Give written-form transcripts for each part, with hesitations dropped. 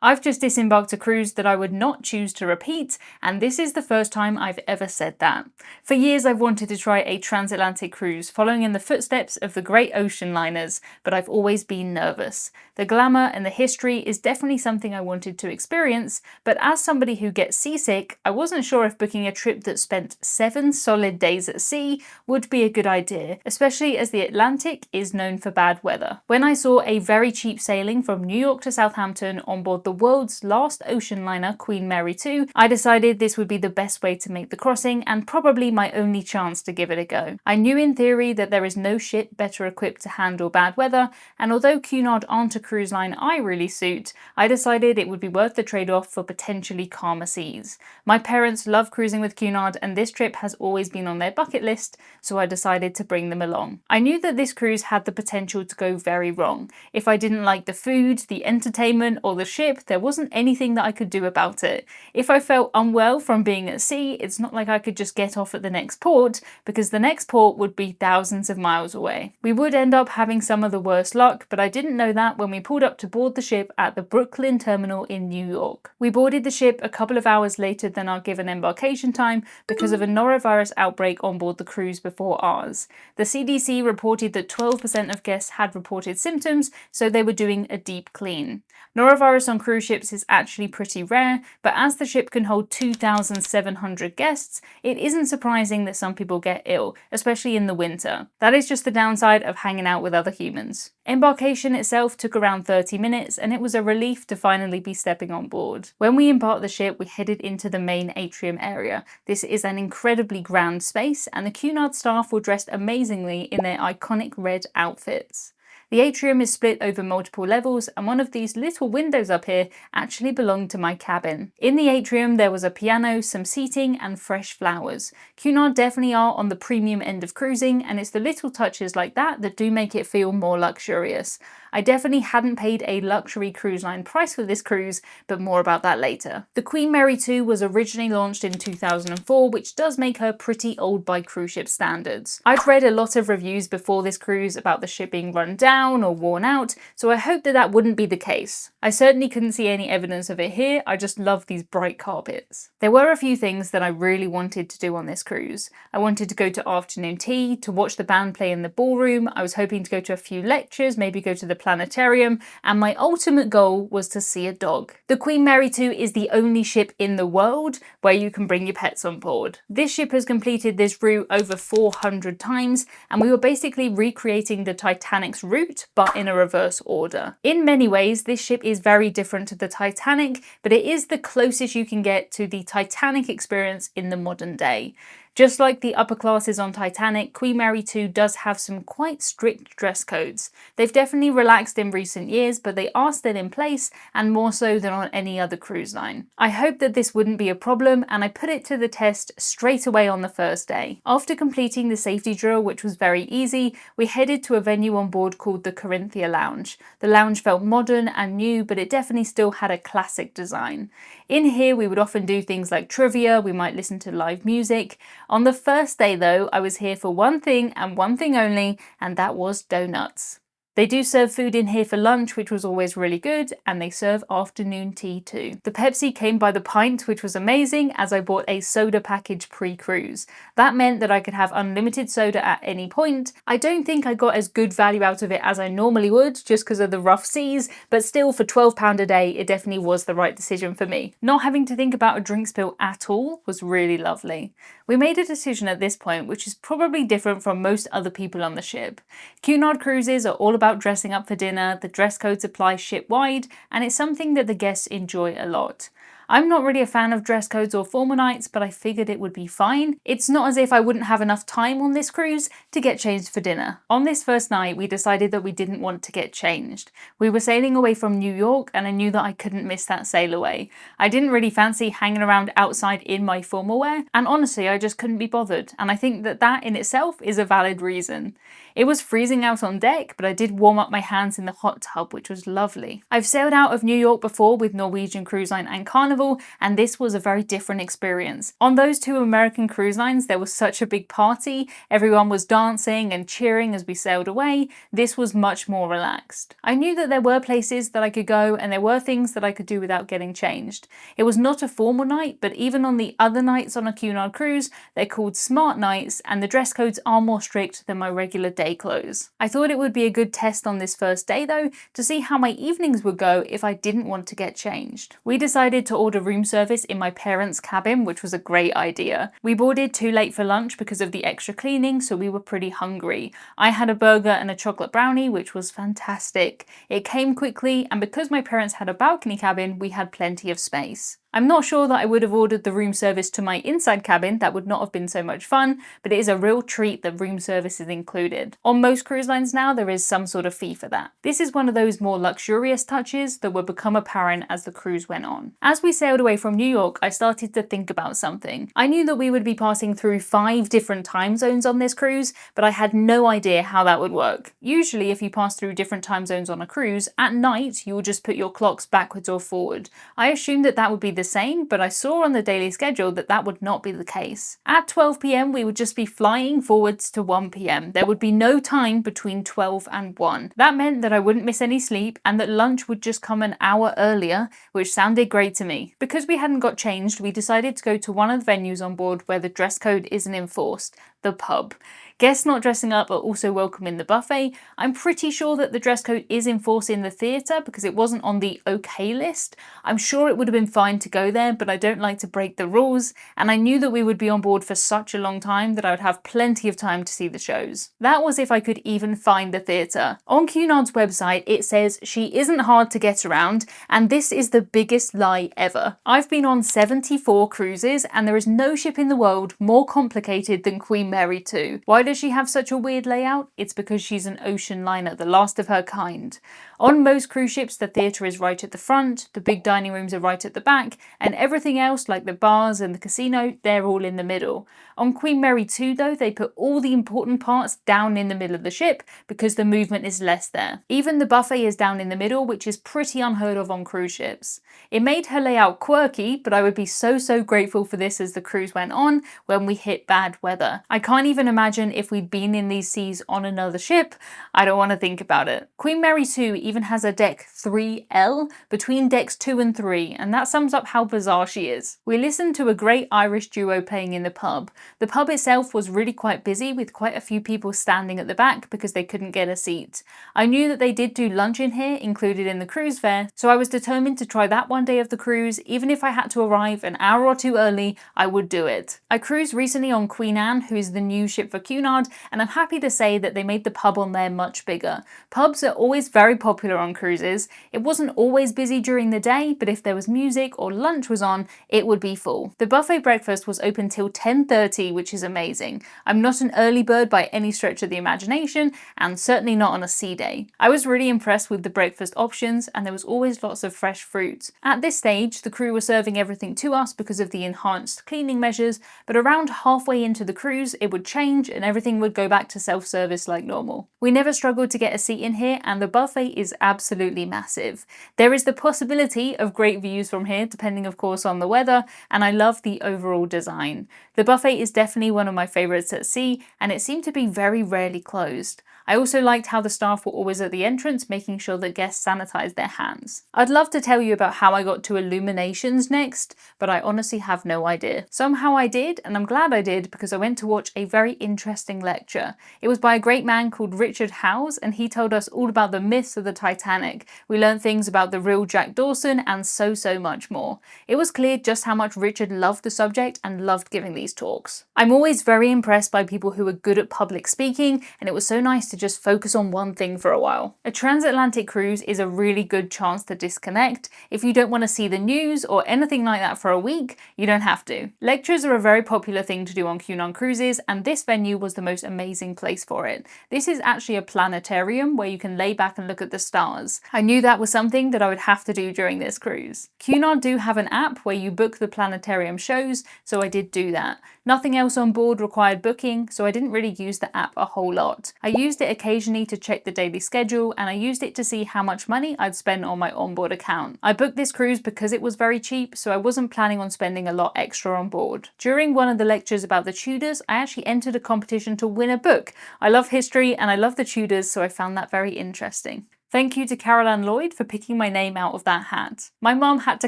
I've just disembarked a cruise that I would not choose to repeat, and this is the first time I've ever said that. For years I've wanted to try a transatlantic cruise, following in the footsteps of the great ocean liners, but I've always been nervous. The glamour and the history is definitely something I wanted to experience, but as somebody who gets seasick, I wasn't sure if booking a trip that spent 7 solid days at sea would be a good idea, especially as the Atlantic is known for bad weather. When I saw a very cheap sailing from New York to Southampton on board the world's last ocean liner, Queen Mary 2, I decided this would be the best way to make the crossing and probably my only chance to give it a go. I knew in theory that there is no ship better equipped to handle bad weather, and although Cunard aren't a cruise line I really suit, I decided it would be worth the trade-off for potentially calmer seas. My parents love cruising with Cunard and this trip has always been on their bucket list, so I decided to bring them along. I knew that this cruise had the potential to go very wrong. If I didn't like the food, the entertainment, or the ship, there wasn't anything that I could do about it. If I felt unwell from being at sea, it's not like I could just get off at the next port, because the next port would be thousands of miles away. We would end up having some of the worst luck, but I didn't know that when we pulled up to board the ship at the Brooklyn terminal in New York. We boarded the ship a couple of hours later than our given embarkation time because of a norovirus outbreak on board the cruise before ours. The CDC reported that 12% of guests had reported symptoms, so they were doing a deep clean. Norovirus on cruise ships is actually pretty rare, but as the ship can hold 2,700 guests, it isn't surprising that some people get ill, especially in the winter. That is just the downside of hanging out with other humans. Embarkation itself took around 30 minutes, and it was a relief to finally be stepping on board. When we embarked the ship, we headed into the main atrium area. This is an incredibly grand space, and the Cunard staff were dressed amazingly in their iconic red outfits. The atrium is split over multiple levels, and one of these little windows up here actually belonged to my cabin. In the atrium there was a piano, some seating, and fresh flowers. Cunard definitely are on the premium end of cruising, and it's the little touches like that that do make it feel more luxurious. I definitely hadn't paid a luxury cruise line price for this cruise, but more about that later. The Queen Mary 2 was originally launched in 2004, which does make her pretty old by cruise ship standards. I'd read a lot of reviews before this cruise about the ship being run down or worn out, so I hoped that that wouldn't be the case. I certainly couldn't see any evidence of it here, I just love these bright carpets. There were a few things that I really wanted to do on this cruise. I wanted to go to afternoon tea, to watch the band play in the ballroom, I was hoping to go to a few lectures, maybe go to the planetarium, and my ultimate goal was to see a dog. The Queen Mary 2 is the only ship in the world where you can bring your pets on board. This ship has completed this route over 400 times, and we were basically recreating the Titanic's route, but in a reverse order. In many ways, this ship is very different to the Titanic, but it is the closest you can get to the Titanic experience in the modern day. Just like the upper classes on Titanic, Queen Mary 2 does have some quite strict dress codes. They've definitely relaxed in recent years, but they are still in place, and more so than on any other cruise line. I hoped that this wouldn't be a problem, and I put it to the test straight away on the first day. After completing the safety drill, which was very easy, we headed to a venue on board called the Corinthia Lounge. The lounge felt modern and new, but it definitely still had a classic design. In here, we would often do things like trivia, we might listen to live music. On the first day though, I was here for one thing and one thing only, and that was donuts. They do serve food in here for lunch, which was always really good, and they serve afternoon tea too. The Pepsi came by the pint, which was amazing, as I bought a soda package pre-cruise. That meant that I could have unlimited soda at any point. I don't think I got as good value out of it as I normally would, just because of the rough seas, but still for £12 a day, it definitely was the right decision for me. Not having to think about a drinks bill at all was really lovely. We made a decision at this point, which is probably different from most other people on the ship. Cunard cruises are all about dressing up for dinner, the dress codes apply ship-wide, and it's something that the guests enjoy a lot. I'm not really a fan of dress codes or formal nights, but I figured it would be fine. It's not as if I wouldn't have enough time on this cruise to get changed for dinner. On this first night, we decided that we didn't want to get changed. We were sailing away from New York, and I knew that I couldn't miss that sail away. I didn't really fancy hanging around outside in my formal wear, and honestly, I just couldn't be bothered, and I think that that in itself is a valid reason. It was freezing out on deck, but I did warm up my hands in the hot tub, which was lovely. I've sailed out of New York before with Norwegian Cruise Line and Carnival, carnival, and this was a very different experience. On those two American cruise lines, there was such a big party, everyone was dancing and cheering as we sailed away. This was much more relaxed. I knew that there were places that I could go and there were things that I could do without getting changed. It was not a formal night, but even on the other nights on a Cunard cruise, they're called smart nights, and the dress codes are more strict than my regular day clothes. I thought it would be a good test on this first day though, to see how my evenings would go if I didn't want to get changed. We decided to order room service in my parents' cabin, which was a great idea. We boarded too late for lunch because of the extra cleaning, so we were pretty hungry. I had a burger and a chocolate brownie, which was fantastic. It came quickly, and because my parents had a balcony cabin, we had plenty of space. I'm not sure that I would have ordered the room service to my inside cabin, that would not have been so much fun, but it is a real treat that room service is included. On most cruise lines now, there is some sort of fee for that. This is one of those more luxurious touches that would become apparent as the cruise went on. As we sailed away from New York, I started to think about something. I knew that we would be passing through 5 different time zones on this cruise, but I had no idea how that would work. Usually, if you pass through different time zones on a cruise, at night you will just put your clocks backwards or forward. I assumed that that would be the same, but I saw on the daily schedule that that would not be the case. At 12 p.m. we would just be flying forwards to 1 p.m. There would be no time between 12 and 1. That meant that I wouldn't miss any sleep and that lunch would just come an hour earlier, which sounded great to me. Because we hadn't got changed, we decided to go to one of the venues on board where the dress code isn't enforced, the pub. Guests not dressing up are also welcome in the buffet. I'm pretty sure that the dress code is enforced in the theatre because it wasn't on the okay list. I'm sure it would have been fine to go there, but I don't like to break the rules, and I knew that we would be on board for such a long time that I would have plenty of time to see the shows. That was if I could even find the theatre. On Cunard's website it says she isn't hard to get around, and this is the biggest lie ever. I've been on 74 cruises and there is no ship in the world more complicated than Queen Mary 2. Why does she have such a weird layout? It's because she's an ocean liner, the last of her kind. On most cruise ships, the theatre is right at the front, the big dining rooms are right at the back, and everything else like the bars and the casino, they're all in the middle. On Queen Mary 2 though, they put all the important parts down in the middle of the ship because the movement is less there. Even the buffet is down in the middle, which is pretty unheard of on cruise ships. It made her layout quirky, but I would be so grateful for this as the cruise went on when we hit bad weather. I can't even imagine if we'd been in these seas on another ship. I don't want to think about it. Queen Mary 2 even has a deck 3L between decks 2 and 3, and that sums up how bizarre she is. We listened to a great Irish duo playing in the pub. The pub itself was really quite busy with quite a few people standing at the back because they couldn't get a seat. I knew that they did do lunch in here included in the cruise fare, so I was determined to try that one day of the cruise. Even if I had to arrive an hour or two early, I would do it. I cruised recently on Queen Anne, who is the new ship for Cunard, and I'm happy to say that they made the pub on there much bigger. Pubs are always very popular on cruises. It wasn't always busy during the day, but if there was music or lunch was on, it would be full. The buffet breakfast was open till 10:30, which is amazing. I'm not an early bird by any stretch of the imagination, and certainly not on a sea day. I was really impressed with the breakfast options, and there was always lots of fresh fruit. At this stage, the crew were serving everything to us because of the enhanced cleaning measures, but around halfway into the cruise, it would change and everything would go back to self-service like normal. We never struggled to get a seat in here, and the buffet is absolutely massive. There is the possibility of great views from here, depending of course on the weather, and I love the overall design. The buffet is definitely one of my favourites at sea, and it seemed to be very rarely closed. I also liked how the staff were always at the entrance, making sure that guests sanitised their hands. I'd love to tell you about how I got to Illuminations next, but I honestly have no idea. Somehow I did, and I'm glad I did because I went to watch a very interesting lecture. It was by a great man called Richard Howes, and he told us all about the myths of the Titanic. We learned things about the real Jack Dawson and so much more. It was clear just how much Richard loved the subject and loved giving these talks. I'm always very impressed by people who are good at public speaking, and it was so nice to just focus on one thing for a while. A transatlantic cruise is a really good chance to disconnect. If you don't want to see the news or anything like that for a week, you don't have to. Lectures are a very popular thing to do on Cunard cruises, and this venue was the most amazing place for it. This is actually a planetarium where you can lay back and look at the stars. I knew that was something that I would have to do during this cruise. Cunard do have an app where you book the planetarium shows, so I did do that. Nothing else on board required booking, so I didn't really use the app a whole lot. I used it occasionally to check the daily schedule, and I used it to see how much money I'd spend on my onboard account. I booked this cruise because it was very cheap, so I wasn't planning on spending a lot extra on board. During one of the lectures about the Tudors, I actually entered a competition to win a book. I love history and I love the Tudors, so I found that very interesting. Thank you to Caroline Lloyd for picking my name out of that hat. My mum had to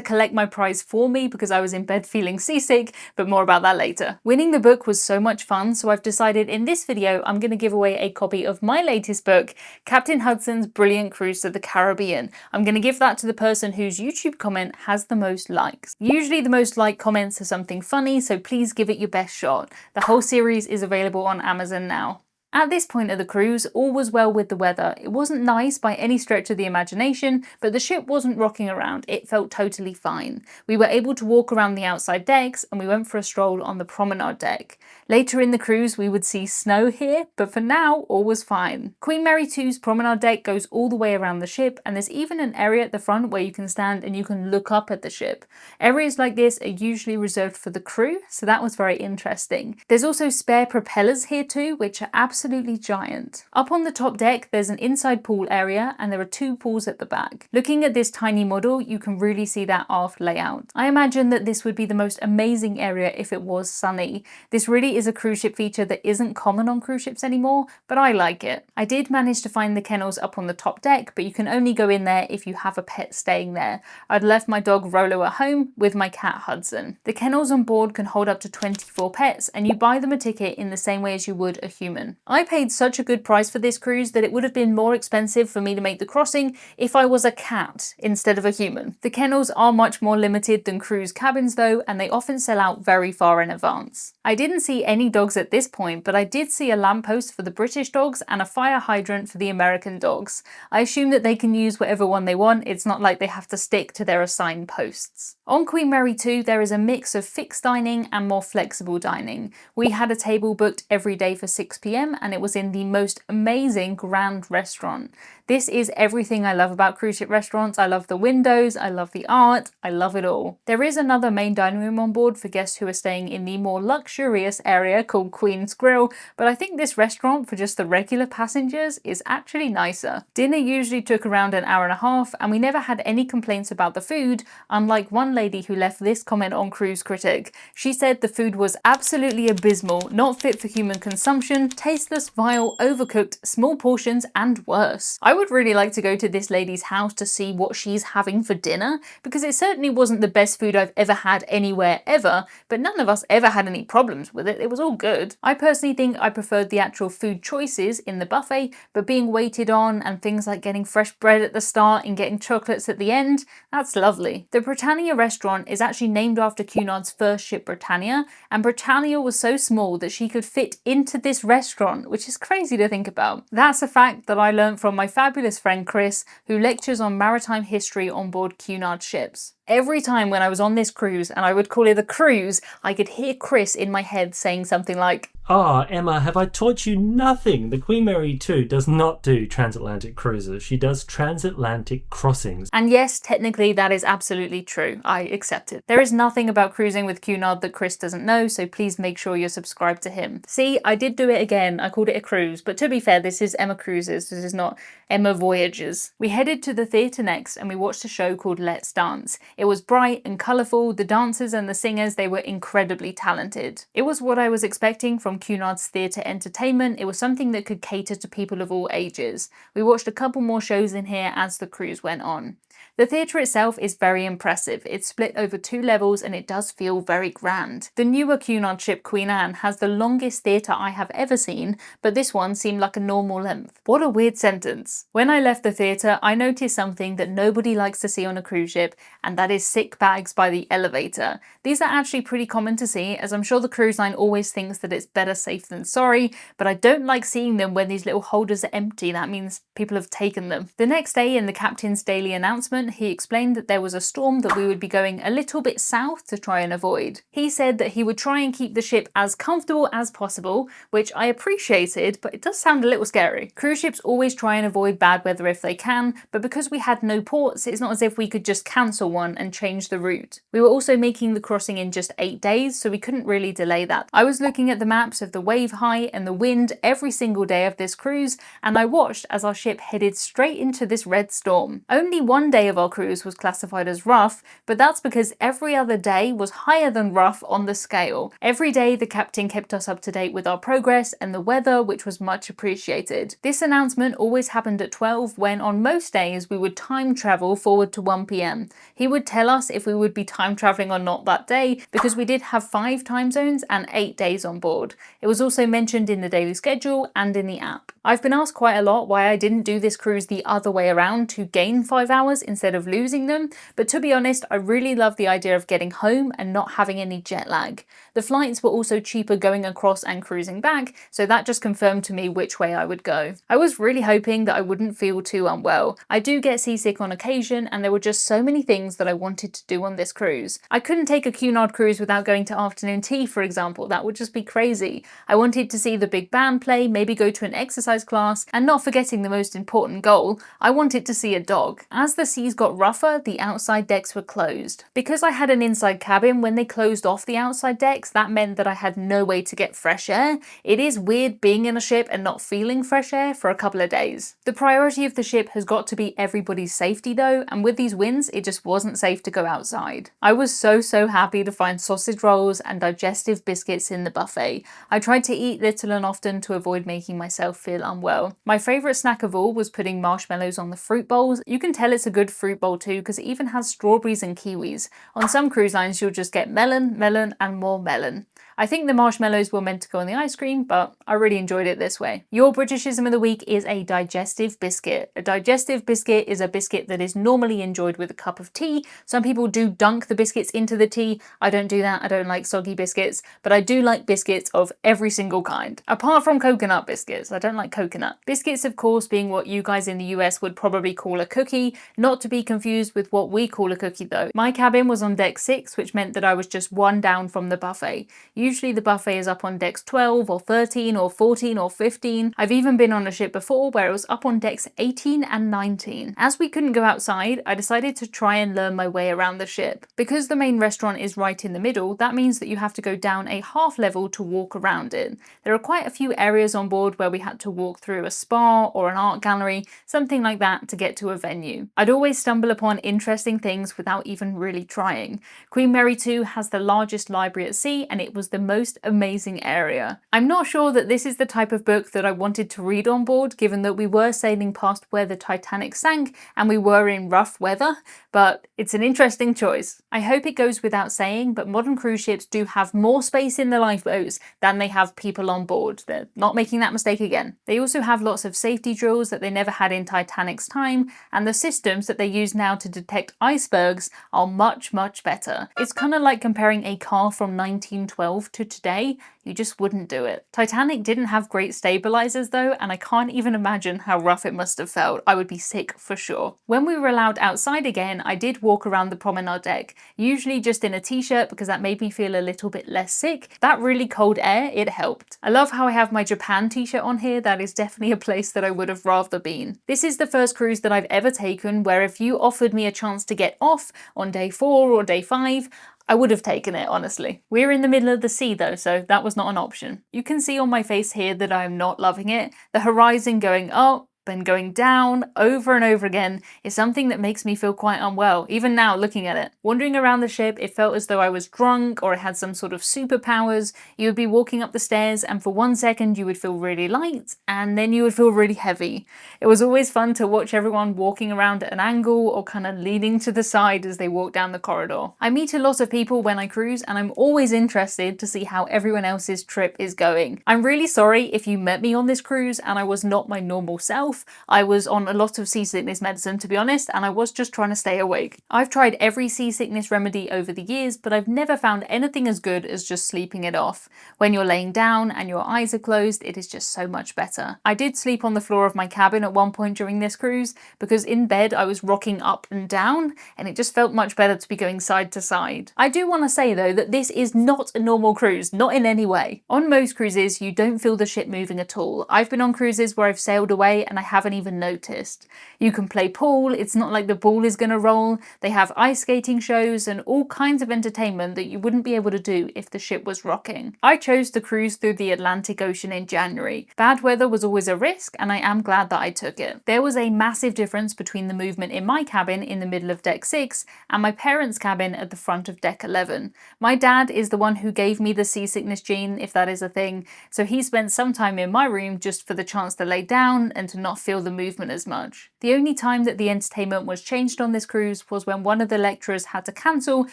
collect my prize for me because I was in bed feeling seasick, but more about that later. Winning the book was so much fun, so I've decided in this video I'm going to give away a copy of my latest book, Captain Hudson's Brilliant Cruise to the Caribbean. I'm going to give that to the person whose YouTube comment has the most likes. Usually the most liked comments are something funny, so please give it your best shot. The whole series is available on Amazon now. At this point of the cruise, all was well with the weather. It wasn't nice by any stretch of the imagination, but the ship wasn't rocking around. It felt totally fine. We were able to walk around the outside decks, and we went for a stroll on the promenade deck. Later in the cruise, we would see snow here, but for now, all was fine. Queen Mary 2's promenade deck goes all the way around the ship, and there's even an area at the front where you can stand and you can look up at the ship. Areas like this are usually reserved for the crew, so that was very interesting. There's also spare propellers here too, which are absolutely giant. Up on the top deck, there's an inside pool area, and there are 2 pools at the back. Looking at this tiny model, you can really see that aft layout. I imagine that this would be the most amazing area if it was sunny. This really is a cruise ship feature that isn't common on cruise ships anymore, but I like it. I did manage to find the kennels up on the top deck, but you can only go in there if you have a pet staying there. I'd left my dog Rolo at home with my cat Hudson. The kennels on board can hold up to 24 pets, and you buy them a ticket in the same way as you would a human. I paid such a good price for this cruise that it would have been more expensive for me to make the crossing if I was a cat instead of a human. The kennels are much more limited than cruise cabins though, and they often sell out very far in advance. I didn't see any dogs at this point, but I did see a lamppost for the British dogs and a fire hydrant for the American dogs. I assume that they can use whatever one they want. It's not like they have to stick to their assigned posts. On Queen Mary 2, there is a mix of fixed dining and more flexible dining. We had a table booked every day for 6 p.m. and it was in the most amazing grand restaurant. This is everything I love about cruise ship restaurants. I love the windows, I love the art, I love it all. There is another main dining room on board for guests who are staying in the more luxurious area called Queen's Grill, but I think this restaurant for just the regular passengers is actually nicer. Dinner usually took around an hour and a half, and we never had any complaints about the food, unlike one lady who left this comment on Cruise Critic. She said the food was absolutely abysmal, not fit for human consumption, tasteless, vile, overcooked, small portions, and worse. I would really like to go to this lady's house to see what she's having for dinner, because it certainly wasn't the best food I've ever had anywhere ever, but none of us ever had any problems with it. It was all good. I personally think I preferred the actual food choices in the buffet, but being waited on and things like getting fresh bread at the start and getting chocolates at the end, that's lovely. The Britannia restaurant is actually named after Cunard's first ship Britannia, and Britannia was so small that she could fit into this restaurant, which is crazy to think about. That's a fact that I learned from my fabulous friend Chris, who lectures on maritime history on board Cunard ships. Every time when I was on this cruise, and I would call it a cruise, I could hear Chris in my head saying something like, "Ah, Emma, have I taught you nothing? The Queen Mary 2 does not do transatlantic cruises. She does transatlantic crossings." And yes, technically that is absolutely true. I accept it. There is nothing about cruising with Cunard that Chris doesn't know, so please make sure you're subscribed to him. See, I did do it again. I called it a cruise, but to be fair, this is Emma Cruises. This is not Emma Voyages. We headed to the theatre next and we watched a show called Let's Dance. It was bright and colourful. The dancers and the singers, they were incredibly talented. It was what I was expecting from Cunard's theatre entertainment. It was something that could cater to people of all ages. We watched a couple more shows in here as the cruise went on. The theatre itself is very impressive. It's split over 2 levels and it does feel very grand. The newer Cunard ship Queen Anne has the longest theatre I have ever seen, but this one seemed like a normal length. What a weird sentence. When I left the theatre, I noticed something that nobody likes to see on a cruise ship, and that is sick bags by the elevator. These are actually pretty common to see, as I'm sure the cruise line always thinks that it's better safe than sorry, but I don't like seeing them when these little holders are empty. That means people have taken them. The next day in the captain's daily announcement, he explained that there was a storm that we would be going a little bit south to try and avoid. He said that he would try and keep the ship as comfortable as possible, which I appreciated, but it does sound a little scary. Cruise ships always try and avoid bad weather if they can, but because we had no ports, it's not as if we could just cancel one and change the route. We were also making the crossing in just 8 days, so we couldn't really delay that. I was looking at the maps of the wave height and the wind every single day of this cruise, and I watched as our ship headed straight into this red storm. Only one day of our cruise was classified as rough, but that's because every other day was higher than rough on the scale. Every day the captain kept us up to date with our progress and the weather, which was much appreciated. This announcement always happened at 12 when on most days we would time travel forward to 1 p.m. He would tell us if we would be time traveling or not that day because we did have 5 time zones and 8 days on board. It was also mentioned in the daily schedule and in the app. I've been asked quite a lot why I didn't do this cruise the other way around to gain 5 hours instead of losing them, but to be honest, I really love the idea of getting home and not having any jet lag. The flights were also cheaper going across and cruising back, so that just confirmed to me which way I would go. I was really hoping that I wouldn't feel too unwell. I do get seasick on occasion, and there were just so many things that I wanted to do on this cruise. I couldn't take a Cunard cruise without going to afternoon tea, for example. That would just be crazy. I wanted to see the big band play, maybe go to an exercise class, and not forgetting the most important goal, I wanted to see a dog. As the seas got rougher, the outside decks were closed. Because I had an inside cabin, when they closed off the outside decks, that meant that I had no way to get fresh air. It is weird being in a ship and not feeling fresh air for a couple of days. The priority of the ship has got to be everybody's safety though, and with these winds, it just wasn't safe to go outside. I was so happy to find sausage rolls and digestive biscuits in the buffet. I tried to eat little and often to avoid making myself feel unwell. My favourite snack of all was putting marshmallows on the fruit bowls. You can tell it's a good fruit bowl too because it even has strawberries and kiwis. On some cruise lines you'll just get melon, and more melon. I think the marshmallows were meant to go on the ice cream, but I really enjoyed it this way. Your Britishism of the week is a digestive biscuit. A digestive biscuit is a biscuit that is normally enjoyed with a cup of tea. Some people do dunk the biscuits into the tea. I don't do that. I don't like soggy biscuits, but I do like biscuits of every single kind. Apart from coconut biscuits. I don't like coconut. Biscuits, of course, being what you guys in the US would probably call a cookie, not to be confused with what we call a cookie though. My cabin was on deck 6, which meant that I was just one down from the buffet. Usually the buffet is up on decks 12 or 13 or 14 or 15. I've even been on a ship before where it was up on decks 18 and 19. As we couldn't go outside, I decided to try and learn my way around the ship. Because the main restaurant is right in the middle, that means that you have to go down a half level to walk around it. There are quite a few areas on board where we had to walk through a spa or an art gallery, something like that to get to a venue. I'd always stumble upon interesting things without even really trying. Queen Mary 2 has the largest library at sea and it was the most amazing area. I'm not sure that this is the type of book that I wanted to read on board, given that we were sailing past where the Titanic sank and we were in rough weather, but it's an interesting choice. I hope it goes without saying, but modern cruise ships do have more space in the lifeboats than they have people on board. They're not making that mistake again. They also have lots of safety drills that they never had in Titanic's time, and the systems that they use now to detect icebergs are much better. It's kind of like comparing a car from 1912 to today. You just wouldn't do it. Titanic didn't have great stabilizers though, and I can't even imagine how rough it must have felt. I would be sick for sure. When we were allowed outside again, I did walk around the promenade deck, usually just in a t-shirt because that made me feel a little bit less sick. That really cold air, it helped. I love how I have my Japan t-shirt on here. That is definitely a place that I would have rather been. This is the first cruise that I've ever taken where if you offered me a chance to get off on day 4 or day 5, I would have taken it, honestly. We're in the middle of the sea though, so that was not an option. You can see on my face here that I'm not loving it. The horizon going up and going down over and over again is something that makes me feel quite unwell, even now looking at it. Wandering around the ship, it felt as though I was drunk or I had some sort of superpowers. You would be walking up the stairs and for 1 second you would feel really light and then you would feel really heavy. It was always fun to watch everyone walking around at an angle or kind of leaning to the side as they walk down the corridor. I meet a lot of people when I cruise and I'm always interested to see how everyone else's trip is going. I'm really sorry if you met me on this cruise and I was not my normal self. myself. I was on a lot of seasickness medicine, to be honest, and I was just trying to stay awake. I've tried every seasickness remedy over the years, but I've never found anything as good as just sleeping it off. When you're laying down and your eyes are closed, it is just so much better. I did sleep on the floor of my cabin at one point during this cruise, because in bed I was rocking up and down, and it just felt much better to be going side to side. I do want to say though that this is not a normal cruise, not in any way. On most cruises, you don't feel the ship moving at all. I've been on cruises where I've sailed away and I haven't even noticed. You can play pool, it's not like the ball is going to roll. They have ice skating shows and all kinds of entertainment that you wouldn't be able to do if the ship was rocking. I chose to cruise through the Atlantic Ocean in January. Bad weather was always a risk, and I am glad that I took it. There was a massive difference between the movement in my cabin in the middle of deck 6 and my parents' cabin at the front of deck 11. My dad is the one who gave me the seasickness gene, if that is a thing, so he spent some time in my room just for the chance to lay down and to not feel the movement as much. The only time that the entertainment was changed on this cruise was when one of the lecturers had to cancel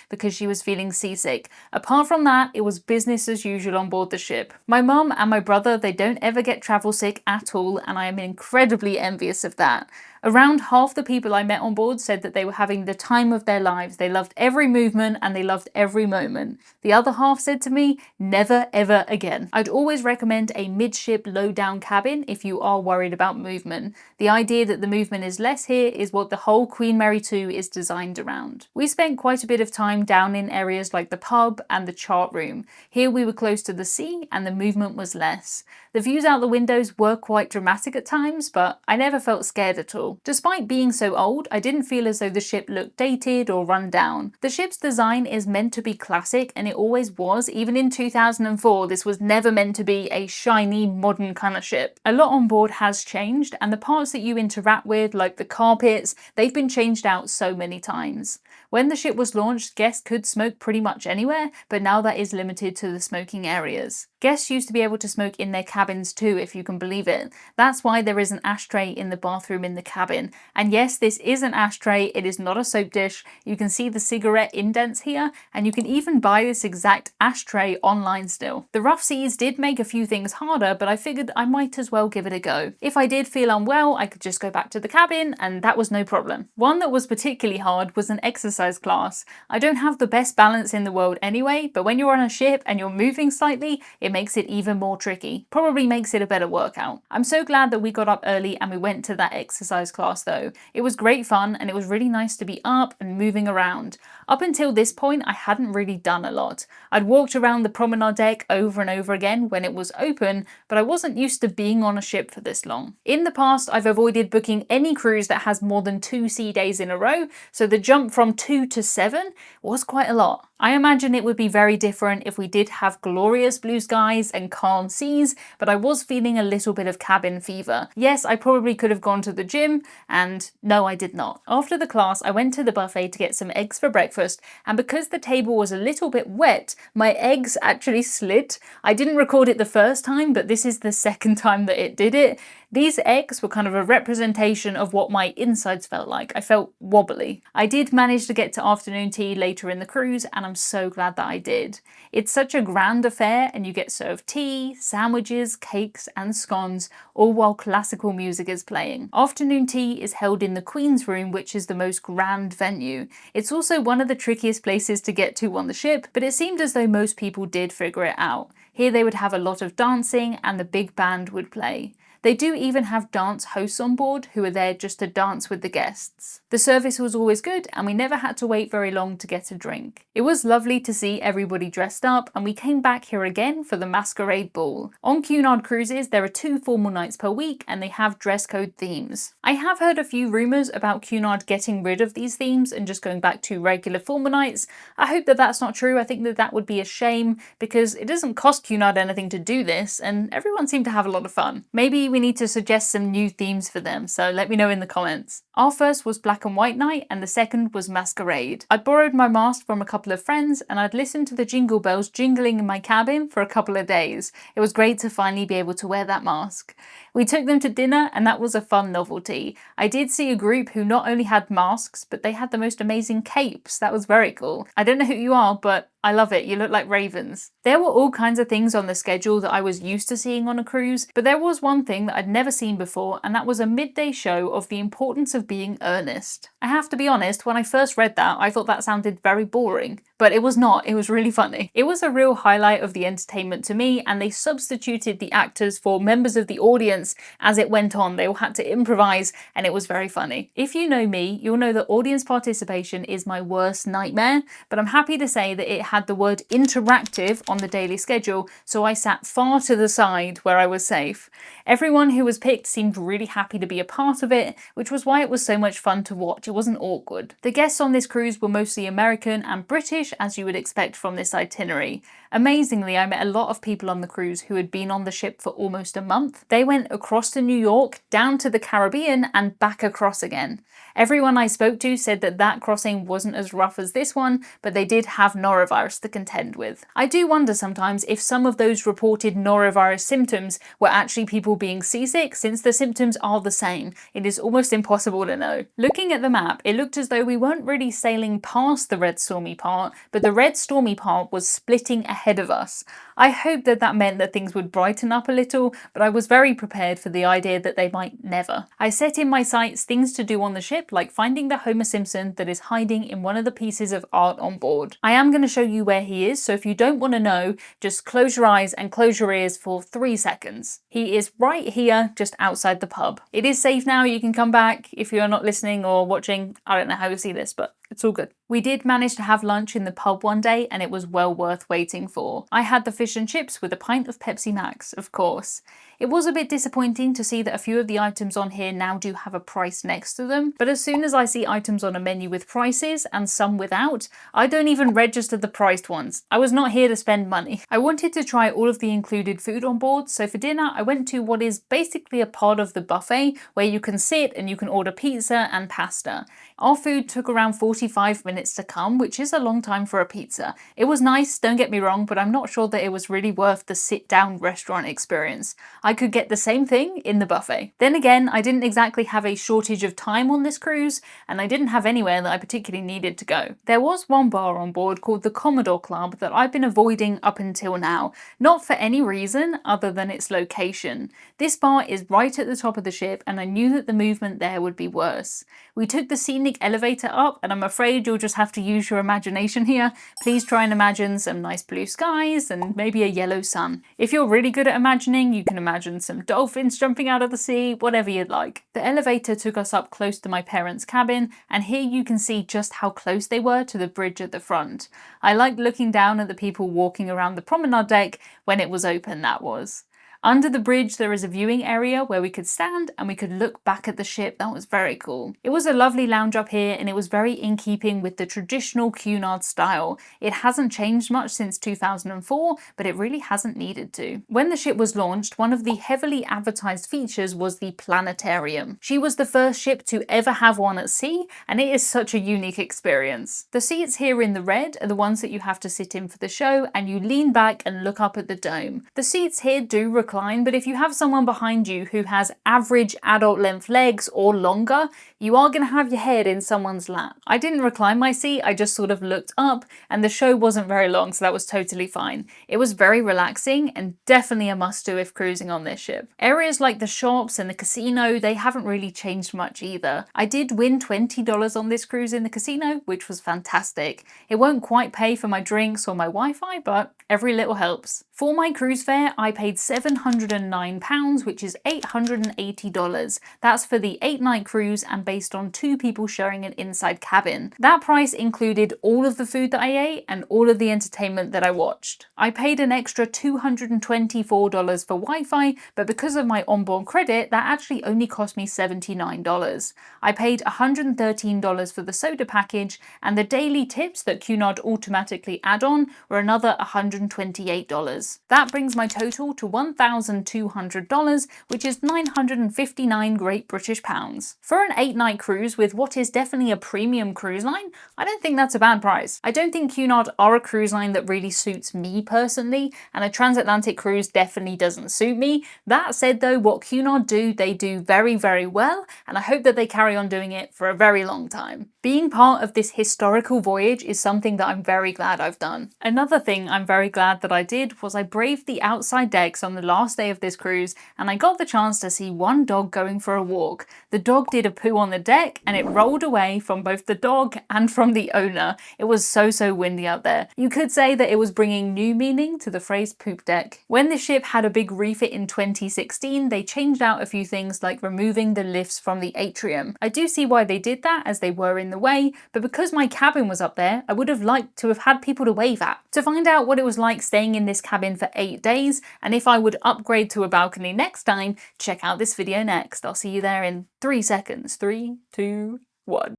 because she was feeling seasick. Apart from that, it was business as usual on board the ship. My mum and my brother, they don't ever get travel sick at all, and I am incredibly envious of that. Around half the people I met on board said that they were having the time of their lives. They loved every movement and they loved every moment. The other half said to me, never ever again. I'd always recommend a midship low down cabin if you are worried about movement. The idea that the movement is less here is what the whole Queen Mary 2 is designed around. We spent quite a bit of time down in areas like the pub and the chart room. Here we were close to the sea and the movement was less. The views out the windows were quite dramatic at times, but I never felt scared at all. Despite being so old, I didn't feel as though the ship looked dated or run down. The ship's design is meant to be classic, and it always was. Even in 2004, this was never meant to be a shiny, modern kind of ship. A lot on board has changed, and the parts that you interact with, like the carpets, they've been changed out so many times. When the ship was launched, guests could smoke pretty much anywhere, but now that is limited to the smoking areas. Guests used to be able to smoke in their cabins too, if you can believe it. That's why there is an ashtray in the bathroom in the cabin. And yes, this is an ashtray, it is not a soap dish. You can see the cigarette indents here, and you can even buy this exact ashtray online still. The rough seas did make a few things harder, but I figured I might as well give it a go. If I did feel unwell, I could just go back to the cabin, and that was no problem. One that was particularly hard was an exercise class. I don't have the best balance in the world anyway, but when you're on a ship and you're moving slightly, it makes it even more tricky. Probably makes it a better workout. I'm so glad that we got up early and we went to that exercise class though. It was great fun and it was really nice to be up and moving around. Up until this point, I hadn't really done a lot. I'd walked around the promenade deck over and over again when it was open, but I wasn't used to being on a ship for this long. In the past, I've avoided booking any cruise that has more than 2 sea days in a row, so the jump from 2 to 7 was quite a lot. I imagine it would be very different if we did have glorious blue skies and calm seas, but I was feeling a little bit of cabin fever. Yes, I probably could have gone to the gym, and no, I did not. After the class, I went to the buffet to get some eggs for breakfast, and because the table was a little bit wet, my eggs actually slid. I didn't record it the first time, but this is the second time that it did it. These eggs were kind of a representation of what my insides felt like. I felt wobbly. I did manage to get to afternoon tea later in the cruise, and I'm so glad that I did. It's such a grand affair, and you get served tea, sandwiches, cakes, and scones, all while classical music is playing. Afternoon tea is held in the Queen's Room, which is the most grand venue. It's also one of the trickiest places to get to on the ship, but it seemed as though most people did figure it out. Here they would have a lot of dancing, and the big band would play. They do even have dance hosts on board who are there just to dance with the guests. The service was always good and we never had to wait very long to get a drink. It was lovely to see everybody dressed up, and we came back here again for the masquerade ball. On Cunard cruises there are 2 formal nights per week and they have dress code themes. I have heard a few rumours about Cunard getting rid of these themes and just going back to regular formal nights. I hope that that's not true. I think that that would be a shame because it doesn't cost Cunard anything to do this and everyone seemed to have a lot of fun. Maybe we need to suggest some new themes for them, so let me know in the comments. Our first was black and white night and the second was masquerade. I'd borrowed my mask from a couple of friends and I'd listened to the jingle bells jingling in my cabin for a couple of days. It was great to finally be able to wear that mask. We took them to dinner and that was a fun novelty. I did see a group who not only had masks, but they had the most amazing capes. That was very cool. I don't know who you are, but I love it, you look like ravens. There were all kinds of things on the schedule that I was used to seeing on a cruise, but there was one thing that I'd never seen before, and that was a midday show of the importance of being earnest. I have to be honest, when I first read that, I thought that sounded very boring. But it was not, it was really funny. It was a real highlight of the entertainment to me, and they substituted the actors for members of the audience as it went on. They all had to improvise, and it was very funny. If you know me, you'll know that audience participation is my worst nightmare, but I'm happy to say that it had the word interactive on the daily schedule, so I sat far to the side where I was safe. Everyone who was picked seemed really happy to be a part of it, which was why it was so much fun to watch. It wasn't awkward. The guests on this cruise were mostly American and British, as you would expect from this itinerary. Amazingly, I met a lot of people on the cruise who had been on the ship for almost a month. They went across to New York, down to the Caribbean, and back across again. Everyone I spoke to said that that crossing wasn't as rough as this one, but they did have norovirus to contend with. I do wonder sometimes if some of those reported norovirus symptoms were actually people being seasick, since the symptoms are the same. It is almost impossible to know. Looking at the map, it looked as though we weren't really sailing past the red stormy part, but the red stormy part was splitting ahead of us. I hoped that that meant that things would brighten up a little, but I was very prepared for the idea that they might never. I set in my sights things to do on the ship, like finding the Homer Simpson that is hiding in one of the pieces of art on board. I am going to show you where he is, so if you don't want to know, just close your eyes and close your ears for 3 seconds. He is right here, just outside the pub. It is safe now, you can come back if you're not listening or watching. I don't know how you'll see this, but it's all good. We did manage to have lunch in the pub one day, and it was well worth waiting for. I had the fish and chips with a pint of Pepsi Max, of course. It was a bit disappointing to see that a few of the items on here now do have a price next to them, but as soon as I see items on a menu with prices and some without, I don't even register the priced ones. I was not here to spend money. I wanted to try all of the included food on board, so for dinner I went to what is basically a part of the buffet where you can sit and you can order pizza and pasta. Our food took around 45 minutes to come, which is a long time for a pizza. It was nice, don't get me wrong, but I'm not sure that it was really worth the sit-down restaurant experience. I could get the same thing in the buffet. Then again, I didn't exactly have a shortage of time on this cruise, and I didn't have anywhere that I particularly needed to go. There was one bar on board called the Commodore Club that I've been avoiding up until now, not for any reason other than its location. This bar is right at the top of the ship, and I knew that the movement there would be worse. We took the scenic elevator up, and I'm afraid you'll just have to use your imagination here. Please try and imagine some nice blue skies and maybe a yellow sun. If you're really good at imagining, you can imagine some dolphins jumping out of the sea, whatever you'd like. The elevator took us up close to my parents' cabin, and here you can see just how close they were to the bridge at the front. I liked looking down at the people walking around the promenade deck when it was open, that was. Under the bridge there is a viewing area where we could stand and we could look back at the ship. That was very cool. It was a lovely lounge up here, and it was very in keeping with the traditional Cunard style. It hasn't changed much since 2004, but it really hasn't needed to. When the ship was launched, one of the heavily advertised features was the planetarium. She was the first ship to ever have one at sea, and it is such a unique experience. The seats here in the red are the ones that you have to sit in for the show, and you lean back and look up at the dome. The seats here do recline, but if you have someone behind you who has average adult length legs or longer, you are going to have your head in someone's lap. I didn't recline my seat, I just sort of looked up, and the show wasn't very long, so that was totally fine. It was very relaxing and definitely a must-do if cruising on this ship. Areas like the shops and the casino, they haven't really changed much either. I did win $20 on this cruise in the casino, which was fantastic. It won't quite pay for my drinks or my Wi-Fi, but every little helps. For my cruise fare, I paid £709, which is $880. That's for the 8-night cruise and based on 2 people sharing an inside cabin. That price included all of the food that I ate and all of the entertainment that I watched. I paid an extra $224 for Wi-Fi, but because of my onboard credit, that actually only cost me $79. I paid $113 for the soda package, and the daily tips that Cunard automatically add on were another $128. That brings my total to $1,000 $4,200, which is 959 Great British pounds. For an 8-night cruise with what is definitely a premium cruise line, I don't think that's a bad price. I don't think Cunard are a cruise line that really suits me personally, and a transatlantic cruise definitely doesn't suit me. That said though, what Cunard do, they do very, very well, and I hope that they carry on doing it for a very long time. Being part of this historical voyage is something that I'm very glad I've done. Another thing I'm very glad that I did was I braved the outside decks on the last day of this cruise, and I got the chance to see one dog going for a walk. The dog did a poo on the deck and it rolled away from both the dog and from the owner. It was so windy out there. You could say that it was bringing new meaning to the phrase poop deck. When the ship had a big refit in 2016, they changed out a few things like removing the lifts from the atrium. I do see why they did that, as they were in the way, but because my cabin was up there, I would have liked to have had people to wave at. To find out what it was like staying in this cabin for 8 days, and if I would upgrade to a balcony next time, check out this video next. I'll see you there in 3 seconds. 3, 2, 1.